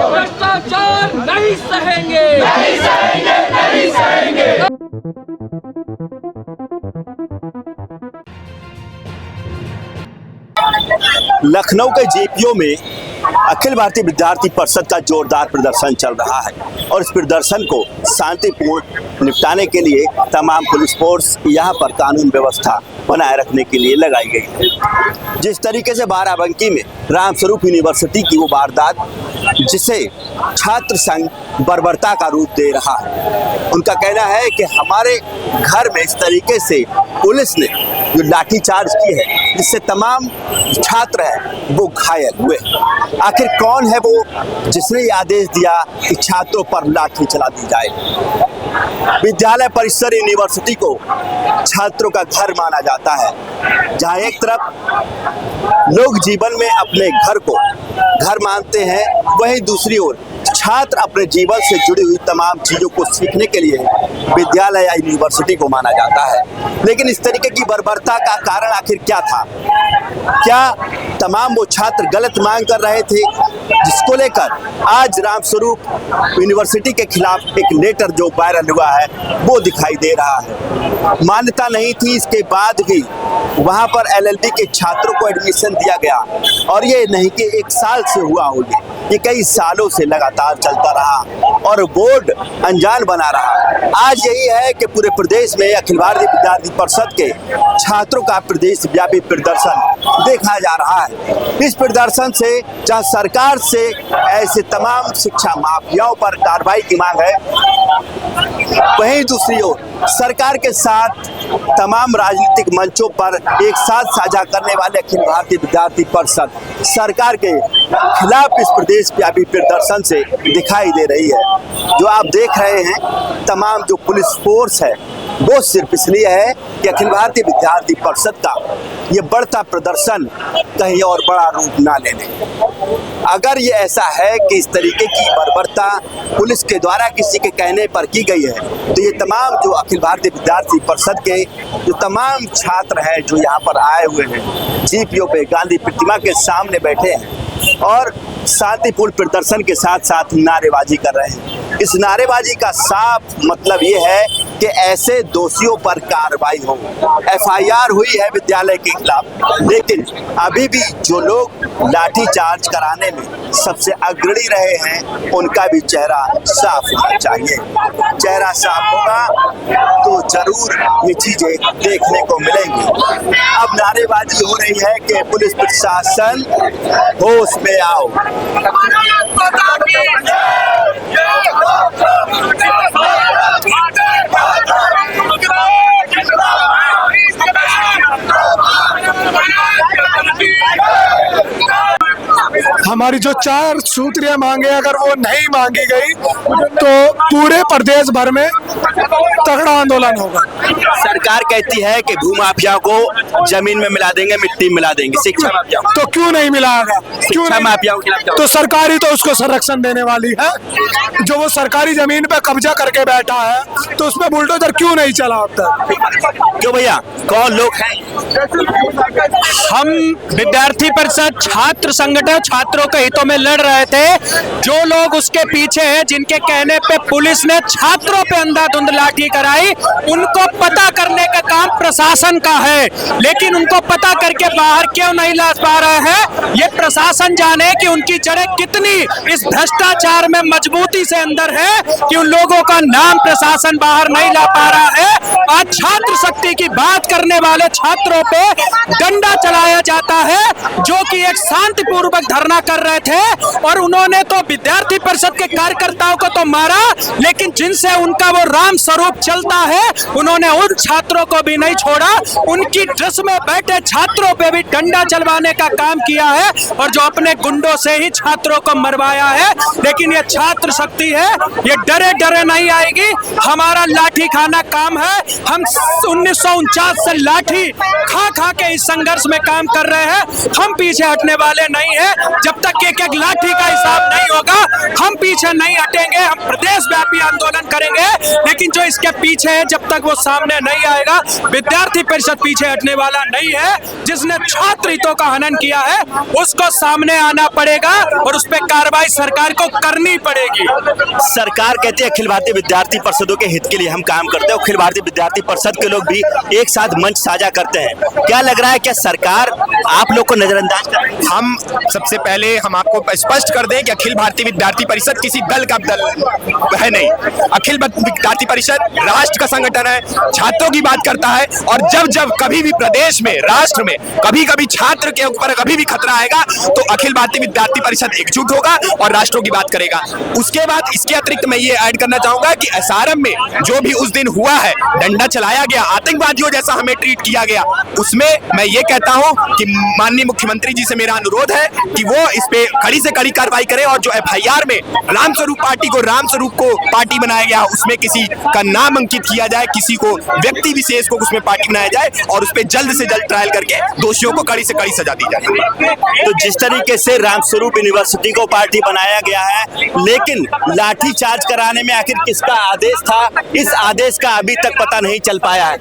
भ्रष्टाचार नहीं सहेंगे, नहीं सहेंगे, नहीं सहेंगे। लखनऊ के जेपीओ में अखिल भारतीय विद्यार्थी परिषद का जोरदार प्रदर्शन चल रहा है और इस प्रदर्शन को शांतिपूर्ण निपटाने के लिए तमाम पुलिस फोर्स यहाँ पर कानून व्यवस्था बनाए रखने के लिए लगाई गई है। जिस तरीके से बाराबंकी में रामस्वरूप यूनिवर्सिटी की वो वारदात जिसे छात्र संघ बर्बरता का रूप दे रहा है, उनका कहना है कि हमारे घर में इस तरीके से पुलिस ने जो लाठीचार्ज की है जिससे तमाम छात्र हैं वो घायल हुए। आखिर कौन है वो जिसने ये आदेश दिया कि छात्रों पर लाठी चला दी जाए। विद्यालय परिसर यूनिवर्सिटी को छात्रों का घर माना जाता है, जहां एक तरफ लोग जीवन में अपने घर को घर मानते हैं, वहीं दूसरी ओर छात्र अपने जीवन से जुड़ी हुई तमाम चीजों को सीखने के लिए विद्यालय या यूनिवर्सिटी को माना जाता है। लेकिन इस तरीके की बर्बरता का कारण आखिर क्या था? क्या तमाम वो छात्र गलत मांग कर रहे थे, जिसको लेकर आज रामस्वरूप यूनिवर्सिटी के खिलाफ एक लेटर जो वायरल हुआ है वो दिखाई दे रहा है। मान्यता नहीं थी, इसके बाद भी वहां पर एलएलबी के छात्रों को एडमिशन दिया गया और ये नहीं कि एक साल से हुआ होगी, ये कई सालों से लगातार चलता रहा और बोर्ड अनजान बना रहा। आज यही है कि पूरे प्रदेश में अखिल भारतीय विद्यार्थी परिषद के छात्रों का प्रदेश व्यापी प्रदर्शन देखा जा रहा है। इस प्रदर्शन से जहां सरकार से ऐसे तमाम शिक्षा माफियाओं पर कार्रवाई की मांग है, वहीं दूसरी ओर सरकार के साथ तमाम राजनीतिक मंचों पर एक साथ साझा करने वाले अखिल भारतीय विद्यार्थी परिषद सरकार के खिलाफ इस प्रदेश व्यापी प्रदर्शन से दिखाई दे रही है। जो आप देख रहे हैं तमाम जो पुलिस फोर्स है वो सिर्फ इसलिए है कि अखिल भारतीय विद्यार्थी परिषद का ये बढ़ता प्रदर्शन कहीं और बड़ा रूप ना ले ले। अगर ये ऐसा है कि इस तरीके की बर्बरता पुलिस के द्वारा किसी के कहने पर की गई है, तो ये तमाम जो अखिल भारतीय विद्यार्थी परिषद के जो तमाम छात्र हैं जो यहाँ पर आए हुए हैं, जीपीओ पे गांधी प्रतिमा के सामने बैठे हैं और शांतिपूर्ण प्रदर्शन के साथ साथ नारेबाजी कर रहे हैं। इस नारेबाजी का साफ मतलब ये है कि ऐसे दोषियों पर कार्रवाई हो। एफआईआर हुई है विद्यालय के खिलाफ, लेकिन अभी भी जो लोग लाठीचार्ज कराने में सबसे अग्रणी रहे हैं उनका भी चेहरा साफ होना चाहिए। चेहरा साफ होगा तो जरूर ये चीजें देखने को मिलेंगी। अब नारेबाजी हो रही है कि पुलिस प्रशासन होश में आओ। हमारी जो 4 सूत्रीय मांगे अगर वो नहीं मांगी गई तो पूरे प्रदेश भर में तगड़ा आंदोलन होगा। सरकार कहती है कि भूमाफिया को जमीन में मिला देंगे, मिट्टी में मिला देंगे, शिक्षा माफिया तो क्यों नहीं मिलाएगा? क्यों नहीं? माफिया तो सरकार ही तो उसको संरक्षण देने वाली है। जो वो सरकारी जमीन पे कब्जा करके बैठा है तो उसमें बुलडोजर क्यों नहीं चला होता? क्यों भैया, कौन लोग हैं? हम विद्यार्थी परिषद छात्र संगठन छात्रों के हितों में लड़ रहे थे। जो लोग उसके पीछे हैं, जिनके कहने पे पुलिस ने छात्रों पे अंधाधुंध लाठी कराई, उनको पता करने का काम प्रशासन का है, लेकिन उनको पता करके बाहर क्यों नहीं ला पा रहे हैं, ये प्रशासन जाने कि उनकी जड़ें कितनी इस भ्रष्टाचार में मजबूती से अंदर है कि उन लोगों का नाम प्रशासन बाहर नहीं ला पा रहा है। आज छात्र शक्ति की बात करने वाले छात्रों पे डंडा चलाया जाता है, जो कि एक शांतिपूर्वक धरना कर रहे थे और उन्होंने तो विद्यार्थी परिषद के कार्यकर्ताओं को तो मारा, लेकिन जिनसे उनका वो राम स्वरूप चलता है उन्होंने उन छात्रों को भी नहीं छोड़ा। उनकी ड्रेस में बैठे छात्रों पे भी डंडा चलवाने का काम किया है और जो अपने गुंडों से ही छात्रों को मरवाया है। लेकिन ये छात्र शक्ति है, ये डरे डरे नहीं आएगी। हमारा लाठी खाना काम है। हम 1949 से लाठी खा खा के इस संघर्ष में काम कर रहे हैं। हम पीछे हटने वाले नहीं हैं। जब तक एक एक लाठी का हिसाब नहीं होगा हम पीछे नहीं हटेंगे। करेंगे, हम प्रदेश व्यापी आंदोलन करेंगे, लेकिन जो इसके पीछे है जब तक वो सामने नहीं आएगा, विद्यार्थी परिषद पीछे हटने वाला नहीं है। जिसने छात्र हितों का हनन किया है उसको सामने आना पड़ेगा और उस पर कार्रवाई सरकार को करनी पड़ेगी। सरकार कहती है अखिल भारतीय विद्यार्थी परिषदों के हित के लिए हम काम करते हैं, अखिल भारतीय विद्यार्थी परिषद के लोग भी एक साथ मंच साझा करते हैं। क्या लग रहा है, क्या सरकार आप लोग को नजरअंदाज कर रही है? हम सबसे पहले हम आपको स्पष्ट कर दें कि अखिल भारतीय विद्यार्थी परिषद किसी दल का दल है नहीं। अखिल विद्यार्थी परिषद राष्ट्र का संगठन है, छात्रों की बात करता है, और जब जब कभी भी प्रदेश में, राष्ट्र में कभी कभी छात्र के ऊपर कभी भी खतरा आएगा तो अखिल भारतीय विद्यार्थी परिषद एकजुट होगा और राष्ट्रों की बात करेगा। उसके बाद इसके अतिरिक्त मैं ये ऐड करना चाहूंगा कि एसआरएम में जो भी उस दिन हुआ है, डंडा चलाया गया, आतंकवादियों जैसा हमें ट्रीट किया गया, उसमें मैं ये कहता हूं कि माननीय मुख्यमंत्री जी से मेरा अनुरोध है कि वो इस पे कड़ी से कड़ी कार्रवाई करें और जो एफआईआर में रामस्वरूप पार्टी को, रामस्वरूप को पार्टी बनाया गया, उसमें किसी का नाम अंकित किया जाए, किसी को, व्यक्ति विशेष को उसमें पार्टी बनाया जाए और उस पर जल्द से जल्द ट्रायल करके दोषियों को कड़ी से कड़ी सजा दी जाए। तो जिस तरीके से रामस्वरूप यूनिवर्सिटी को पार्टी बनाया गया है, लेकिन लाठी चार्ज कराने में आखिर किसका आदेश था, इस आदेश का अभी तक पता नहीं चल पाया है।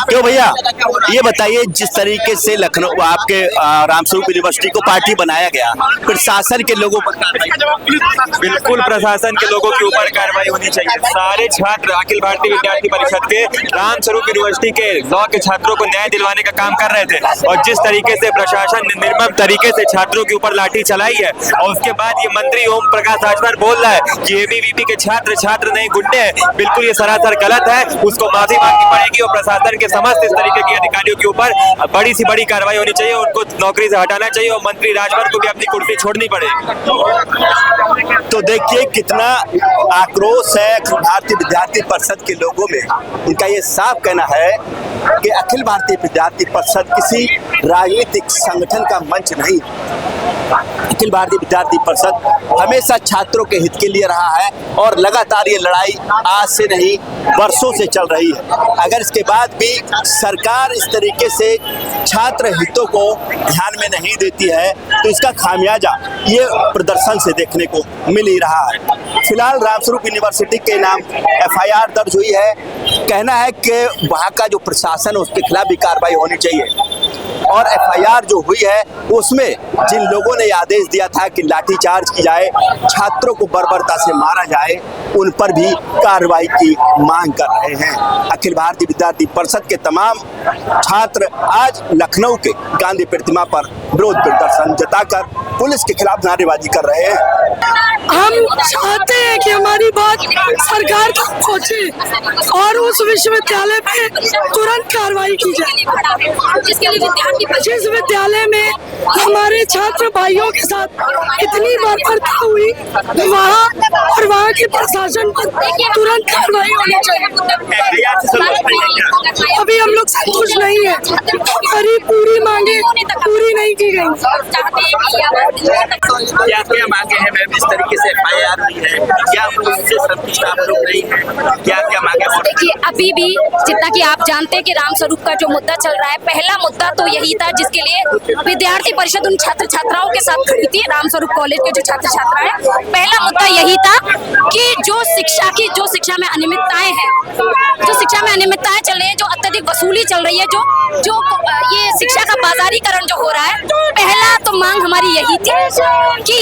क्यों भैया, ये बताइए, जिस तरीके से लखनऊ आपके रामस्वरूप यूनिवर्सिटी को पार्टी बनाया गया, प्रशासन के लोगों पर कार्रवाई? बिल्कुल प्रशासन के लोगों के ऊपर कार्रवाई होनी चाहिए। सारे छात्र अखिल भारतीय विद्यार्थी परिषद के रामस्वरूप यूनिवर्सिटी के लॉ के छात्रों को न्याय दिलवाने का काम कर रहे थे, और जिस तरीके से प्रशासन ने निर्मम तरीके से छात्रों के ऊपर लाठी चलाई है, और उसके बाद ये मंत्री ओम प्रकाश राजभर बोल रहा है कि एबीवीपी के छात्र नहीं गुंडे हैं, बिल्कुल ये सरासर गलत है। उसको माफी मांगनी पड़ेगी और प्रशासन के समस्त इस तरीके के अधिकारियों के ऊपर बड़ी से बड़ी कार्रवाई होनी चाहिए, उनको नौकरी से हटाना चाहिए और मंत्री राजभर को भी अपनी कुर्सी छोड़नी पड़ेगी। तो देखिए कितना आक्रोश है अखिल भारतीय विद्यार्थी परिषद के लोगों में। इनका ये साफ कहना है कि अखिल भारतीय विद्यार्थी परिषद किसी राजनीतिक संगठन का मंच नहीं। अखिल भारतीय विद्यार्थी परिषद हमेशा छात्रों के हित के लिए रहा है और लगातार ये लड़ाई आज से नहीं वर्षों से चल रही है। अगर इसके बाद भी सरकार इस तरीके से छात्र हितों को ध्यान में नहीं देती है तो इसका खामियाजा ये प्रदर्शन से देखने को मिल ही रहा है। फिलहाल रामस्वरूप यूनिवर्सिटी के नाम एफआईआर दर्ज हुई है। कहना है कि वहाँ का जो प्रशासन है उसके खिलाफ भी कार्रवाई होनी चाहिए, और एफआईआर जो हुई है उसमें जिन लोगों ने आदेश दिया था कि लाठीचार्ज की जाए, छात्रों को बर्बरता से मारा जाए, उन पर भी कार्रवाई की मांग कर रहे हैं। अखिल भारतीय विद्यार्थी परिषद के तमाम छात्र आज लखनऊ के गांधी प्रतिमा पर विरोध प्रदर्शन जताकर पुलिस के खिलाफ नारेबाजी कर रहे हैं। हम चाहते हैं कि हमारी बात सरकार तक पहुंचे और उस विश्वविद्यालय पे तुरंत कार्रवाई की जाए। जिस विद्यालय में हमारे छात्र भाइयों के साथ इतनी बर्बरता हुई, वहाँ के प्रशासन पर तुरंत कार्रवाई होनी चाहिए। अभी हम लोग संतुष्ट नहीं है, हमारी पूरी मांगे पूरी नहीं की गई। क्या क्या मांगे हैं मैम? इस तरीके से एफआईआर हुई है, क्या उससे संतुष्ट आप लोग नहीं हैं? क्या क्या मांगे? देखिए, अभी भी जितना कि आप जानते हैं कि रामस्वरूप का जो मुद्दा चल रहा है, पहला मुद्दा तो यही था जिसके लिए विद्यार्थी परिषद उन छात्र छात्राओं के साथ खड़ी थी। रामस्वरूप कॉलेज के जो छात्र छात्रा है, पहला मुद्दा यही था कि जो शिक्षा में अनियमितताएं हैं, जो शिक्षा में अनियमितताएं चल रही है, जो अत्यधिक वसूली चल रही है, जो ये शिक्षा का बाजारीकरण जो हो रहा है, पहला तो मांग हमारी यही थी कि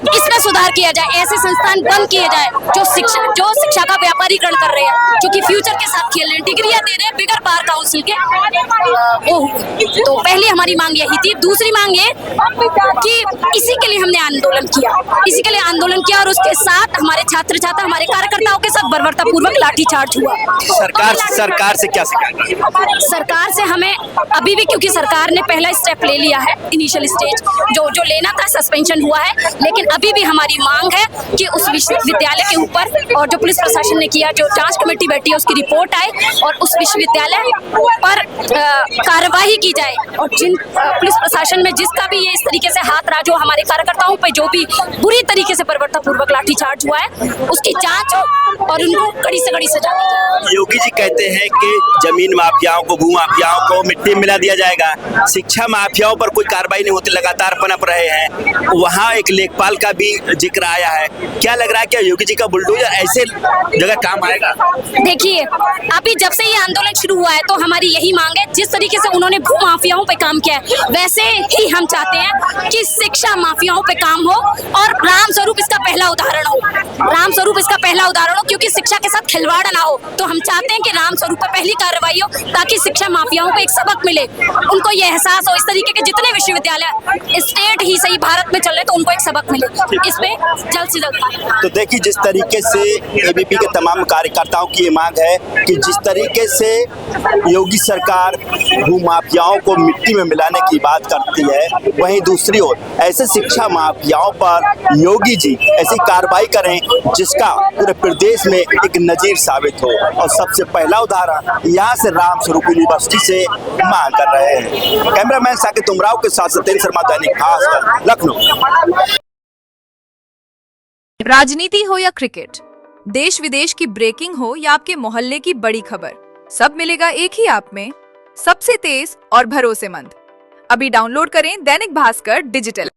इसमें सुधार किया जाए, ऐसे संस्थान बंद किए जाए जो शिक्षा का व्यापारीकरण कर रहे हैं, जो कि फ्यूचर के साथ खेल रहे हैं, डिग्रियां दे रहे हैं बिगर बार काउंसिल के। तो पहली हमारी मांग यही थी। दूसरी मांग ये कि इसी के लिए हमने आंदोलन किया, और उसके साथ हमारे छात्र हमारे कार्यकर्ताओं के साथ बर्बरतापूर्वक लाठीचार्ज हुआ। सरकार से क्या शिकायत? सरकार से हमें अभी भी, क्योंकि सरकार ने पहला स्टेप ले लिया है, इनिशियल स्टेज जो लेना था, सस्पेंशन हुआ है, लेकिन अभी भी हमारी मांग है कि उस विश्वविद्यालय के ऊपर और जो पुलिस प्रशासन ने किया, जो जांच कमेटी बैठी है उसकी रिपोर्ट आए और उस विश्वविद्यालय पर कार्रवाई की जाए, और जिन पुलिस प्रशासन में जिसका भी ये इस तरीके से हाथ रहा, जो हमारे कार्यकर्ताओं पे जो भी बुरी तरीके से बर्बरतापूर्वक लाठीचार्ज हुआ है, उसकी जांच हो और उनको कड़ी से कड़ी सजा दी जाए। योगी जी कहते हैं कि जमीन माफियाओं को, भू माफियाओं को मिट्टी में मिला दिया जाएगा, शिक्षा माफियाओं पर कोई कार्रवाई नहीं होती, लगातार पनप रहे हैं। वहाँ एक लेखपाल का भी जिक्र आया है। क्या लग रहा है, क्या योगी जी का बुलडोजर ऐसे जगह काम आएगा? देखिए, अभी जब से ये आंदोलन शुरू हुआ है तो हमारी यही मांग है, जिस तरीके से उन्होंने भू माफियाओं पे काम किया है वैसे ही हम चाहते हैं कि शिक्षा माफियाओं पे काम हो, और राम स्वरूप इसका पहला उदाहरण हो। राम स्वरूप इसका पहला उदाहरण हो, क्योंकि शिक्षा के साथ खिलवाड़ ना हो। तो हम चाहते हैं कि राम स्वरूप पे पहली कार्रवाई हो, ताकि शिक्षा माफियाओं को एक सबक मिले, उनको ये एहसास हो। इस तरीके के जितने विश्वविद्यालय स्टेट ही सही भारत में चल रहे, तो उनको एक सबक मिले। इस पे जल्द से जल्द। तो देखिए, जिस तरीके से एबीपी के तमाम कार्यकर्ताओं की ये मांग है कि जिस तरीके से योगी सरकार भू माफियाओं को मिट्टी में मिलाने की बात करती है, वहीं दूसरी ओर ऐसे शिक्षा माफियाओं पर योगी जी ऐसी कार्रवाई करें जिसका पूरे प्रदेश में एक नजीर साबित हो। और सबसे पहला उदाहरण यहाँ से राम स्वरूप यूनिवर्सिटी से मांग कर रहे हैं। कैमरामैन साकेत उमराव के साथ सत्येंद्र शर्मा, दैनिक भास्कर, लखनऊ। राजनीति हो या क्रिकेट, देश विदेश की ब्रेकिंग हो या आपके मोहल्ले की बड़ी खबर, सब मिलेगा एक ही ऐप में, सबसे तेज और भरोसेमंद। अभी डाउनलोड करें दैनिक भास्कर डिजिटल।